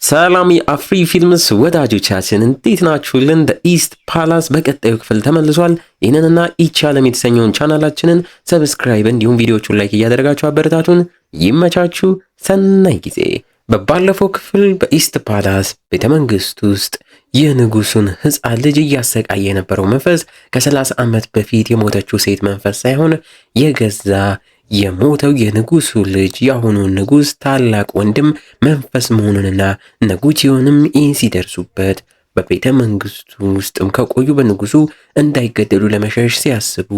ሰላም የአፍሪ ፊልምስ ወዳጆቻችን እንዴት ናችሁልን? ኢስት ፓላስ በቀጣዩ ክፍል ተመልሷል። ይህንንና ኢቻለም የተሰኘውን ቻናላችንን ሰብስክራይብ እንዲሁም ቪዲዮቹን ላይክ እያደረጋችሁ አበረታቱን። ይመቻችሁ። ሰናይ ጊዜ። በባለፈው ክፍል በኢስት ፓላስ ቤተመንግስት ውስጥ የንጉሱን ሕፃን ልጅ እያሰቃየ የነበረው መንፈስ ከ30 ዓመት በፊት የሞተችው ሴት መንፈስ ሳይሆን የገዛ የሞተው የንጉሱ ልጅ የአሁኑ ንጉስ ታላቅ ወንድም መንፈስ መሆኑንና ነጉቺዮንም ይህን ሲደርሱበት በቤተ መንግስቱ ውስጥም ከቆዩ በንጉሱ እንዳይገደሉ ለመሸሽ ሲያስቡ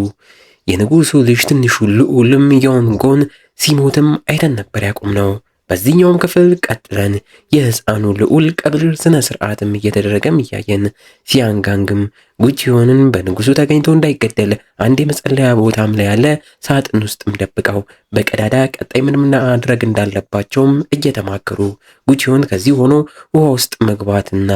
የንጉሱ ልጅ ትንሹ ልዑልም ዮንጎን ሲሞትም አይተን ነበር ያቆም ነው። በዚህኛውም ክፍል ቀጥለን የህፃኑ ልዑል ቀብር ስነ ስርዓትም እየተደረገም እያየን ሲያንጋንግም ጉቺዮንን በንጉሱ ተገኝቶ እንዳይገደል አንድ የመጸለያ ቦታም ላይ ያለ ሳጥን ውስጥም ደብቀው በቀዳዳ ቀጣይ ምንም ማድረግ እንዳለባቸውም እየተማከሩ ጉቺዮን ከዚህ ሆኖ ውሃ ውስጥ መግባትና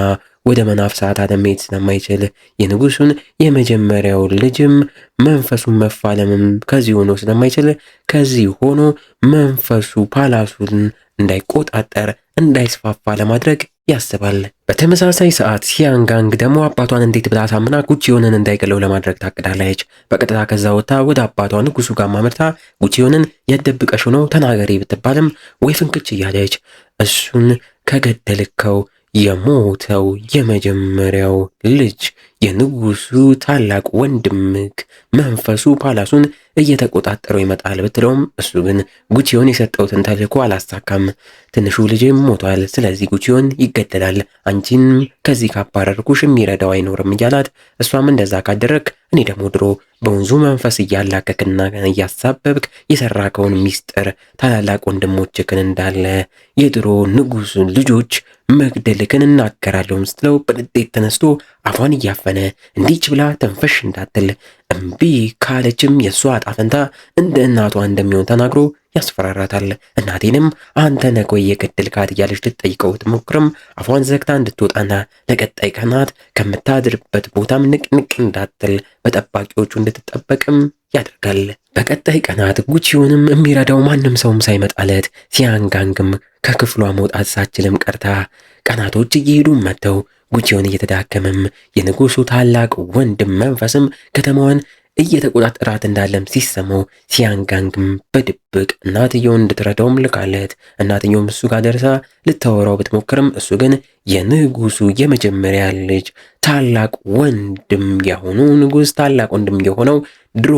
ወደ መናፍሳት ዓለም መሄድ ስለማይችል የንጉሱን የመጀመሪያው ልጅም መንፈሱን መፋለምም ከዚህ ሆኖ ስለማይችል ከዚህ ሆኖ መንፈሱ ፓላሱን እንዳይቆጣጠር እንዳይስፋፋ ለማድረግ ያስባል። በተመሳሳይ ሰዓት ሲያንጋንግ ደግሞ አባቷን እንዴት ብላ አሳምና ጉቺዮንን እንዳይገለው ለማድረግ ታቅዳለች። በቀጥታ ከዛ ወጣ ወደ አባቷ ንጉሱ ጋር ማመርታ ጉቺዮንን የደብቀሽው ነው ተናገሪ ብትባልም ወይ ፍንክች እያለች እሱን ከገደልከው የሞተው የመጀመሪያው ልጅ የንጉሱ ታላቅ ወንድምክ መንፈሱ ፓላሱን እየተቆጣጠረው ይመጣል ብትለውም እሱ ግን ጉቺዮን የሰጠውትን ተልእኮ አላሳካም። ትንሹ ልጅም ሞቷል፣ ስለዚህ ጉቺዮን ይገደላል፣ አንቺን ከዚህ ካባረርኩሽ የሚረዳው አይኖርም እያላት እሷም እንደዛ ካደረግ እኔ ደግሞ ድሮ በወንዙ መንፈስ እያላከክና እያሳበብክ የሰራከውን ሚስጥር ታላላቅ ወንድሞችክን እንዳለ የድሮ ንጉስ ልጆች መግደልክን እናገራለሁ ስትለው በንዴት ተነስቶ አፏን እያፈነ እንዲች ብላ ተንፈሽ እንዳትል እምቢ ካለችም የእሷ ዕጣ ፈንታ እንደ እናቷ እንደሚሆን ተናግሮ ያስፈራራታል። እናቴንም አንተ ነህ ወይ የገደልካት እያለች ልትጠይቀው ትሞክርም አፏን ዘግታ እንድትወጣና ለቀጣይ ቀናት ከምታድርበት ቦታም ንቅንቅ እንዳትል በጠባቂዎቹ እንድትጠበቅም ያደርጋል። በቀጣይ ቀናት ጉቺዮንም የሚረዳው ማንም ሰውም ሳይመጣለት ሲያንጋንግም ከክፍሏ መውጣት ሳችልም ቀርታ ቀናቶች እየሄዱ መጥተው ጉቺዮን እየተዳከመም የንጉሱ ታላቅ ወንድም መንፈስም ከተማዋን እየተቆጣጠራት እንዳለም ሲሰማው ሲያንጋንግም በድብቅ እናትየውን እንድትረዳውም ልካለት እናትየውም እሱ ጋር ደርሳ ልታወራው ብትሞክርም እሱ ግን የንጉሱ የመጀመሪያ ልጅ ታላቅ ወንድም የሆኑ ንጉስ ታላቅ ወንድም የሆነው ድሮ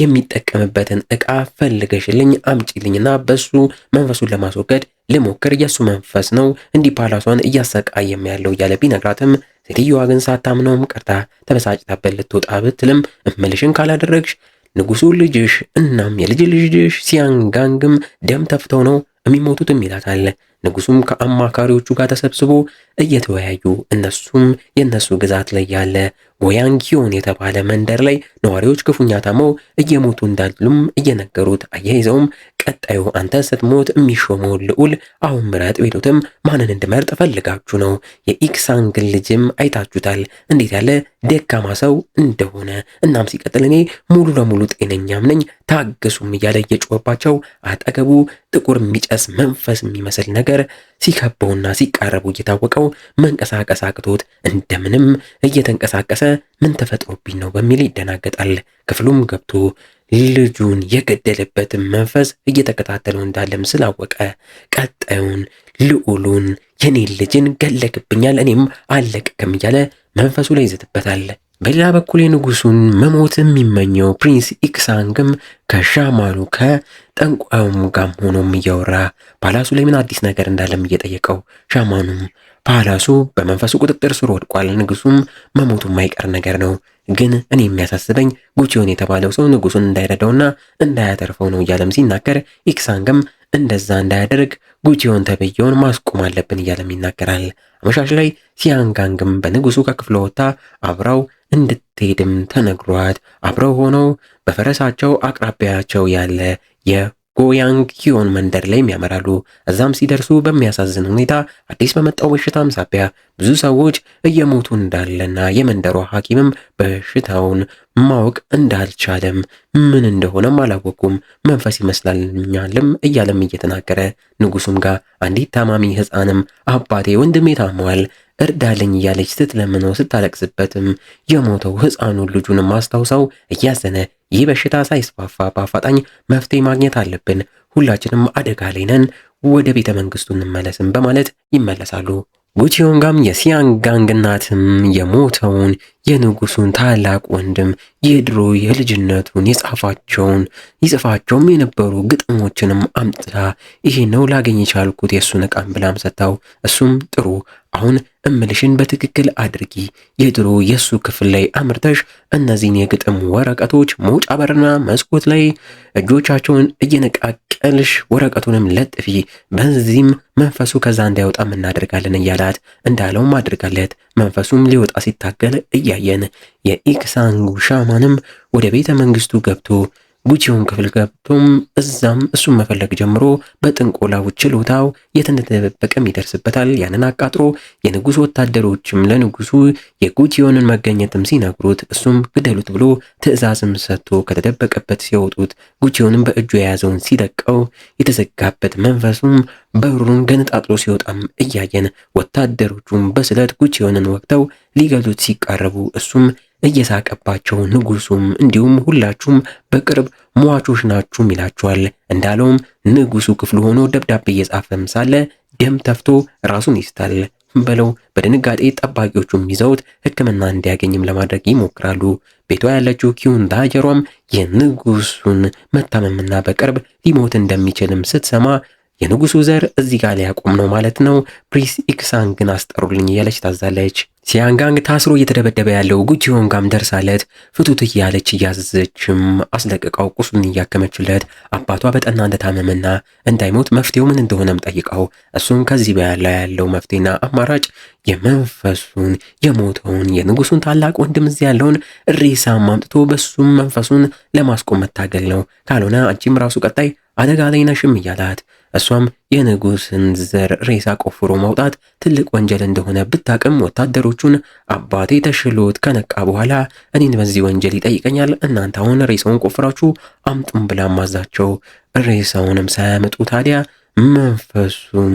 የሚጠቀምበትን ዕቃ ፈልገሽልኝ አምጪልኝና በሱ መንፈሱን ለማስወገድ ልሞክር፣ የሱ መንፈስ ነው እንዲህ ፓላሷን እያሰቃየም ያለው እያለ ቢነግራትም ሴትዮዋ ግን ሳታምነውም ቀርታ ተበሳጭታበት ልትወጣ ብትልም እምልሽን ካላደረግሽ ንጉሱ ልጅሽ እናም የልጅ ልጅሽ ሲያንጋንግም ደም ተፍተው ነው የሚሞቱትም ይላታል። ንጉሱም ከአማካሪዎቹ ጋር ተሰብስቦ እየተወያዩ እነሱም የነሱ ግዛት ላይ ያለ ጎያንጊዮን የተባለ መንደር ላይ ነዋሪዎች ክፉኛ ታመው እየሞቱ እንዳሉም እየነገሩት አያይዘውም ቀጣዩ አንተ ስትሞት የሚሾመው ልዑል አሁን ምረጥ ቢሉትም ማንን እንድመርጥ ፈልጋችሁ ነው? የኢክሳንግን ልጅም አይታችሁታል እንዴት ያለ ደካማ ሰው እንደሆነ። እናም ሲቀጥል እኔ ሙሉ ለሙሉ ጤነኛም ነኝ ታገሱም እያለ እየጮኸባቸው አጠገቡ ጥቁር የሚጨስ መንፈስ የሚመስል ነገር ሲከበውና ሲቃረቡ እየታወቀው መንቀሳቀስ አቅቶት እንደምንም እየተንቀሳቀሰ ምን ተፈጥሮብኝ ነው በሚል ይደናገጣል። ክፍሉም ገብቶ ልጁን የገደለበትን መንፈስ እየተከታተለው እንዳለም ስላወቀ ቀጣዩን ልዑሉን የኔን ልጅን ገለክብኛል እኔም አለቅክም እያለ መንፈሱ ላይ ይዘትበታል። በሌላ በኩል የንጉሱን መሞት የሚመኘው ፕሪንስ ኢክሳንግም ከሻማኑ ከጠንቋዩም ጋር ሆኖም እያወራ ፓላሱ ላይ ምን አዲስ ነገር እንዳለም እየጠየቀው ሻማኑም ፓላሱ በመንፈሱ ቁጥጥር ስር ወድቋል፣ ንጉሱም መሞቱ የማይቀር ነገር ነው፣ ግን እኔ የሚያሳስበኝ ጉቺዮን የተባለው ሰው ንጉሱን እንዳይረዳውና እንዳያተርፈው ነው እያለም ሲናገር ኢክሳንግም እንደዛ እንዳያደርግ ጉቺዮን ተብየውን ማስቆም አለብን እያለም ይናገራል። አመሻሽ ላይ ሲያንጋንግም በንጉሱ ከክፍለ ወጣ አብራው እንድትሄድም ተነግሯት አብረው ሆነው በፈረሳቸው አቅራቢያቸው ያለ ጎያንግ ኪዮን መንደር ላይ ያመራሉ። እዛም ሲደርሱ በሚያሳዝን ሁኔታ አዲስ በመጣው በሽታም ሳቢያ ብዙ ሰዎች እየሞቱ እንዳለና የመንደሯ ሐኪምም በሽታውን ማወቅ እንዳልቻለም ምን እንደሆነም አላወቁም፣ መንፈስ ይመስላልኛልም እያለም እየተናገረ ንጉሱም ጋር አንዲት ታማሚ ሕፃንም አባቴ ወንድሜ ታሟል እርዳልኝ እያለች ስትለምነው ስታለቅስበትም የሞተው ሕፃኑን ልጁንም አስታውሰው እያዘነ ይህ በሽታ ሳይስፋፋ በአፋጣኝ መፍትሄ ማግኘት አለብን፣ ሁላችንም አደጋ ላይ ነን፣ ወደ ቤተ መንግስቱ እንመለስም በማለት ይመለሳሉ። ጉቺዮንጋም የሲያንጋንግ እናትም የሞተውን የንጉሱን ታላቅ ወንድም የድሮ የልጅነቱን ይጽፋቸውም የነበሩ ግጥሞችንም አምጥታ ይሄ ነው ላገኝ የቻልኩት የእሱን ዕቃም ብላም ሰጥታው እሱም ጥሩ አሁን እምልሽን በትክክል አድርጊ፣ የድሮ የእሱ ክፍል ላይ አምርተሽ እነዚህን የግጥም ወረቀቶች መውጫ በርና መስኮት ላይ እጆቻቸውን እየነቃቀልሽ ወረቀቱንም ለጥፊ፣ በዚህም መንፈሱ ከዛ እንዳይወጣም እናደርጋለን እያላት እንዳለውም አድርጋለት መንፈሱም ሊወጣ ሲታገል እያየን የኢክሳንጉ ሻማንም ወደ ቤተ መንግስቱ ገብቶ ጉቺዮን ክፍል ገብቶም እዛም እሱን መፈለግ ጀምሮ በጥንቆላው ችሎታው የት እንደተደበቀም ይደርስበታል። ያንን አቃጥሮ የንጉሱ ወታደሮችም ለንጉሱ የጉቺዮንን መገኘትም ሲነግሩት እሱም ግደሉት ብሎ ትዕዛዝም ሰጥቶ ከተደበቀበት ሲያወጡት ጉቺዮንም በእጁ የያዘውን ሲለቀው የተዘጋበት መንፈሱም በሩን ገነጣጥሎ ሲወጣም እያየን ወታደሮቹም በስለት ጉቺዮንን ወቅተው ሊገሉት ሲቃረቡ እሱም እየሳቀባቸው ንጉሱም እንዲሁም ሁላችሁም በቅርብ ሟቾች ናችሁም ይላቸዋል። እንዳለውም ንጉሱ ክፍሉ ሆኖ ደብዳቤ እየጻፈም ሳለ ደም ተፍቶ ራሱን ይስታል በለው። በድንጋጤ ጠባቂዎቹም ይዘውት ሕክምና እንዲያገኝም ለማድረግ ይሞክራሉ። ቤቷ ያለችው ኪዩንዳጀሯም የንጉሱን መታመምና በቅርብ ሊሞት እንደሚችልም ስትሰማ የንጉሱ ዘር እዚህ ጋር ሊያቆም ነው ማለት ነው፣ ፕሪንስ ኢክሳንግን አስጠሩልኝ እያለች ታዛለች። ሲያንጋንግ ታስሮ እየተደበደበ ያለው ጉቺዮንጋም ደርሳለት ፍቱት እያለች እያዘዘችም አስለቅቀው ቁስሉን እያከመችለት አባቷ በጠና እንደታመመና እንዳይሞት መፍትሄው ምን እንደሆነም ጠይቀው እሱም ከዚህ በኋላ ያለው መፍትሄና አማራጭ የመንፈሱን የሞተውን የንጉሱን ታላቅ ወንድም እዚህ ያለውን ሬሳም አምጥቶ በሱም መንፈሱን ለማስቆም መታገል ነው፣ ካልሆነ አንቺም ራሱ ቀጣይ አደጋ ላይ ነሽም እያላት እሷም የንጉስን ዘር ሬሳ ቆፍሮ ማውጣት ትልቅ ወንጀል እንደሆነ ብታቅም ወታደሮቹን አባቴ ተሽሎት ከነቃ በኋላ እኔን በዚህ ወንጀል ይጠይቀኛል፣ እናንተ አሁን ሬሳውን ቆፍራችሁ አምጡም ብላ ማዛቸው። ሬሳውንም ሳያመጡ ታዲያ መንፈሱም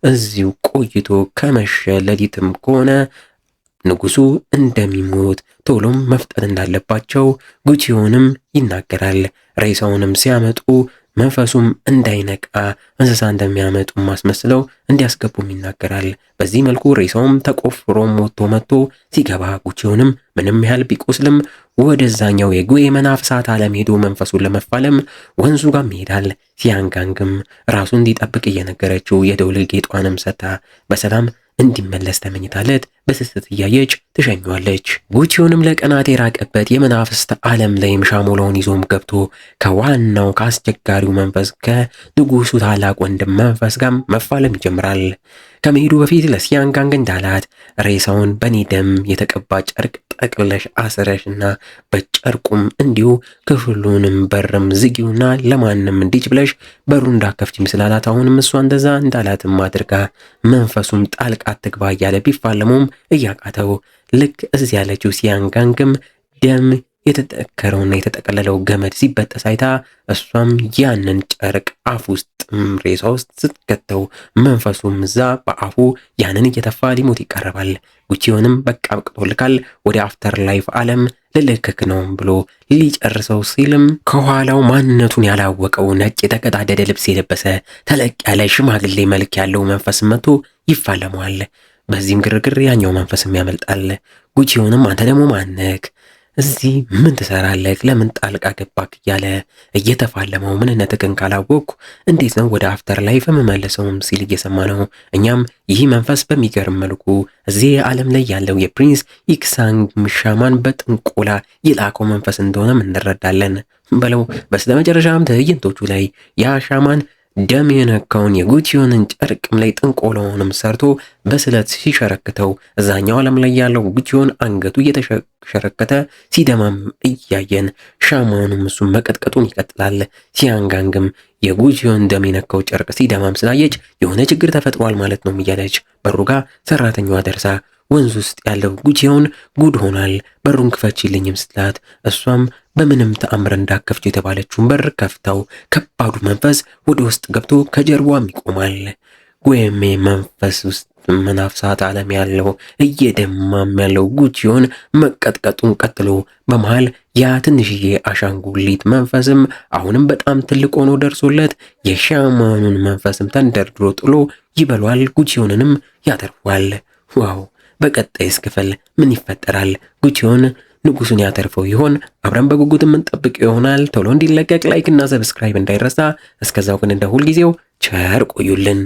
እዚሁ ቆይቶ ከመሸ ሌሊትም ከሆነ ንጉሱ እንደሚሞት ቶሎም መፍጠን እንዳለባቸው ጉቺዮንም ይናገራል። ሬሳውንም ሲያመጡ መንፈሱም እንዳይነቃ እንስሳ እንደሚያመጡ ማስመስለው እንዲያስገቡም ይናገራል። በዚህ መልኩ ሬሳውም ተቆፍሮም ወጥቶ መጥቶ ሲገባ ጉቺዮንም ምንም ያህል ቢቆስልም ወደዛኛው የጉዌ መናፍሳት ዓለም ሄዶ መንፈሱን ለመፋለም ወንዙ ጋር ይሄዳል። ሲያንጋንግም ራሱ እንዲጠብቅ እየነገረችው የደውል ጌጧንም ሰታ በሰላም እንዲመለስ ተመኝታለት በስስት እያየች ትሸኘዋለች። ጉቺዮንም ለቀናት የራቀበት የመናፍስት ዓለም ላይም ሻሞላውን ይዞም ገብቶ ከዋናው ከአስቸጋሪው መንፈስ ከንጉሱ ታላቅ ወንድም መንፈስ ጋር መፋለም ይጀምራል። ከመሄዱ በፊት ለሲያንጋንግ እንዳላት ሬሳውን በኔ ደም የተቀባ ጨርቅ ጠቅለሽ አስረሽና በጨርቁም እንዲሁ ክፍሉንም በርም ዝጊውና ለማንም እንዲች ብለሽ በሩ እንዳከፍችም ስላላት አሁንም እሷ እንደዛ እንዳላትም አድርጋ መንፈሱም ጣልቃ ትግባ እያለ ቢፋለሙም እያቃተው ልክ እዚህ ያለችው ሲያንጋንግም ደም የተጠከረውና የተጠቀለለው ገመድ ሲበጠስ አይታ እሷም ያንን ጨርቅ አፍ ውስጥም ሬሳ ውስጥ ስትከተው መንፈሱም እዛ በአፉ ያንን እየተፋ ሊሞት ይቃረባል። ጉቺዮንም በቃ በቅቶልካል፣ ወደ አፍተር ላይፍ ዓለም ልልክክ ነው ብሎ ሊጨርሰው ሲልም ከኋላው ማንነቱን ያላወቀው ነጭ የተቀዳደደ ልብስ የለበሰ ተለቅ ያለ ሽማግሌ መልክ ያለው መንፈስ መጥቶ ይፋለመዋል። በዚህም ግርግር ያኛው መንፈስም ያመልጣል። ጉቺዮንም አንተ ደግሞ ማነክ? እዚህ ምን ትሰራለህ? ለምን ጣልቃ ገባክ? እያለ እየተፋለመው ምንነትህን ካላወቅኩ እንዴት ነው ወደ አፍተር ላይፍ የምመለሰውም ሲል እየሰማ ነው። እኛም ይህ መንፈስ በሚገርም መልኩ እዚህ ዓለም ላይ ያለው የፕሪንስ ኢክሳንግ ሻማን በጥንቆላ የላከው መንፈስ እንደሆነም እንረዳለን በለው። በስተመጨረሻም ትዕይንቶቹ ላይ ያ ሻማን ደም የነካውን የጉቺዮንን ጨርቅም ላይ ጥንቆላውንም ሰርቶ በስለት ሲሸረክተው እዛኛው ዓለም ላይ ያለው ጉቺዮን አንገቱ እየተሸረከተ ሲደማም እያየን ሻማኑም እሱም መቀጥቀጡን ይቀጥላል። ቺያንጋንግም የጉቺዮን ደም የነካው ጨርቅ ሲደማም ስላየች የሆነ ችግር ተፈጥሯል ማለት ነው እያለች በሩ ጋር ሰራተኛዋ ደርሳ ወንዝ ውስጥ ያለው ጉቺዮን ጉድ ሆኗል፣ በሩን ክፈችልኝም ስትላት እሷም በምንም ተአምር እንዳከፍች የተባለችውን በር ከፍተው ከባዱ መንፈስ ወደ ውስጥ ገብቶ ከጀርባም ይቆማል። ጉዌሜ መንፈስ ውስጥ መናፍሳት ዓለም ያለው እየደማም ያለው ጉቺዮን መቀጥቀጡን ቀጥሎ በመሃል ያ ትንሽዬ አሻንጉሊት መንፈስም አሁንም በጣም ትልቅ ሆኖ ደርሶለት የሻማኑን መንፈስም ተንደርድሮ ጥሎ ይበሏል። ጉቺዮንንም ያተርፏል። ዋው! በቀጣይስ ክፍል ምን ይፈጠራል? ጉቺዮን ንጉሱን ያተርፈው ይሆን? አብረን በጉጉት የምንጠብቀው ይሆናል። ቶሎ እንዲለቀቅ ላይክ እና ሰብስክራይብ እንዳይረሳ። እስከዛው ግን እንደ ሁልጊዜው ቸር ቆዩልን።